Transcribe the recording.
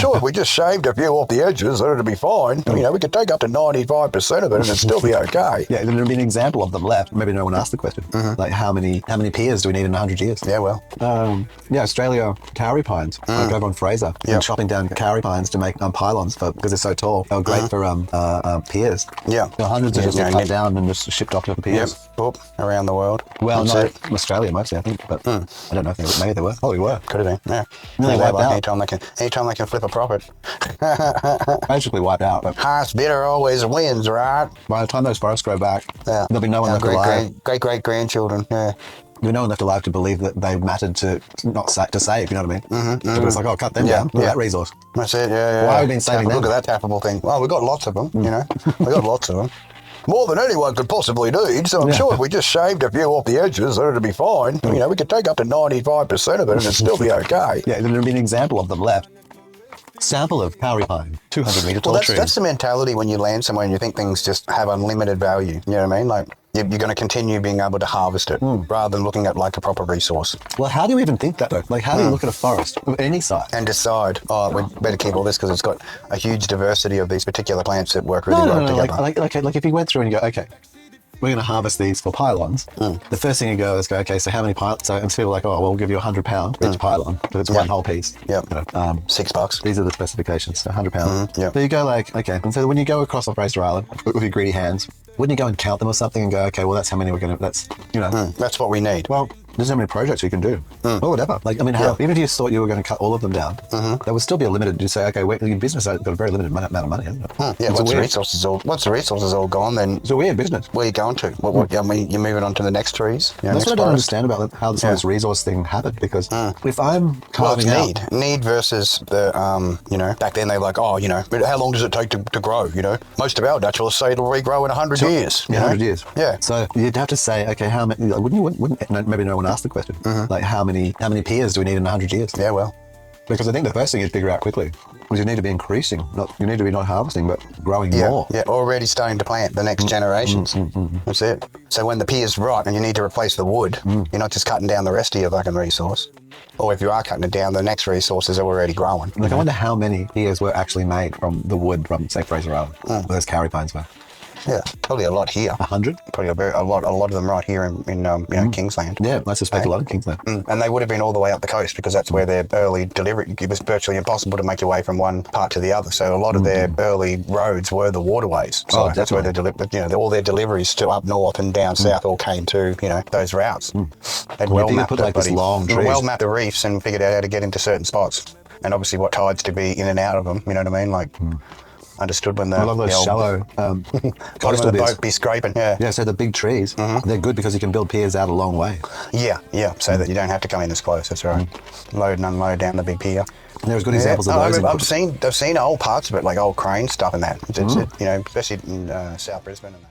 sure if we just shaved a few off the edges, then it'd be fine. You know, we could take up to 95% of it and it'd still be okay. Yeah, there'd be an example of them left. Maybe no one asked the question. Like, how many Piers do we need in 100 years? Yeah, well. Australia, cowrie pines. Like over on Fraser. And chopping down cowrie pines to make pylons because they're so tall. They're great for Piers. Yeah. Hundreds of just cut down and just shipped off to the Piers. Yep. Boop, around the world. Well, not Australia mostly, I think, but I don't know if maybe they were. Probably were. Could have been, yeah. Nearly wiped out. Anytime they can flip a profit. Basically wiped out. But highest bidder always wins, right? by the time those forests grow back, there'll be no one left alive. Great-great-grandchildren, yeah. There'll be no one left alive to believe that they mattered to save, you know what I mean? But it's like, oh, cut them down. Look at that resource. That's it, yeah. Why have we been saving them? Look at that tappable thing. Well, we've got lots of them, you know. We've got lots of them. More than anyone could possibly need, so I'm sure if we just shaved a few off the edges, then it'd be fine. You know, we could take up to 95% of it and it'd still be okay. Yeah, there'd be an example of them left. Sample of cowrie pine, 200 metre tall tree. That's the mentality when you land somewhere and you think things just have unlimited value. You know what I mean? Like, you're going to continue being able to harvest it rather than looking at like a proper resource. Well, how do you even think that though? Like, how do you look at a forest of any size and decide, oh, we better keep all this because it's got a huge diversity of these particular plants that work really well together? Like if you went through and you go, okay, we're going to harvest these for pylons. The first thing you go is okay, so how many pylons? So people are like, oh, we'll give you £100 for each pylon because it's one whole piece. Yep. You know, $6. These are the specifications, so £100. Yep. So you go like, okay, and so when you go across the Fraser Island with your greedy hands, wouldn't you go and count them or something and go, okay, well, that's how many we're going to, that's, you know. That's what we need. Well, there's so many projects you can do, or whatever. Like, I mean, even if you thought you were going to cut all of them down, there would still be a limited. You say, okay, your business has got a very limited amount of money, hasn't it? Yeah, once the resources all gone, then it's a weird business. Where are you going to? I mean, you're moving on to the next trees. That's what I don't understand about how this resource thing happened. Because if I'm carving need versus the you know, back then they were like, oh, you know, how long does it take to grow? You know, most of our naturalists say it'll regrow in 100 years. Yeah, 100 years. Yeah. So you'd have to say, okay, how many? Like, wouldn't maybe no one asked the question. Like, how many Piers do we need in 100 years? Yeah, well. Because I think the first thing you'd figure out quickly was you need to be increasing. You need to be not harvesting, but growing more. Yeah, already starting to plant the next generations. That's it. So when the Piers rot and you need to replace the wood, you're not just cutting down the rest of your fucking resource. Or if you are cutting it down, the next resources are already growing. Like, I wonder how many Piers were actually made from the wood from, say, Fraser Island, where those cowrie pines were. Yeah, probably a lot here. 100? Probably a lot of them right here in Kingsland. Yeah, I suspect a lot in Kingsland. And they would have been all the way up the coast because that's where their early delivery, it was virtually impossible to make your way from one part to the other. So a lot of their early roads were the waterways. So that's where all their deliveries to up north and down south all came to, you know, those routes. They'd well mapped the reefs and figured out how to get into certain spots. And obviously what tides to be in and out of them, you know what I mean? Like, understood when I love those shallow coastal boat be scraping. Yeah, so the big trees, they're good because you can build piers out a long way. Yeah, so that you don't have to come in as close. That's right. Load and unload down the big pier. And there's good examples of those. I've seen old parts of it, like old crane stuff and that. It's you know, especially in South Brisbane and that.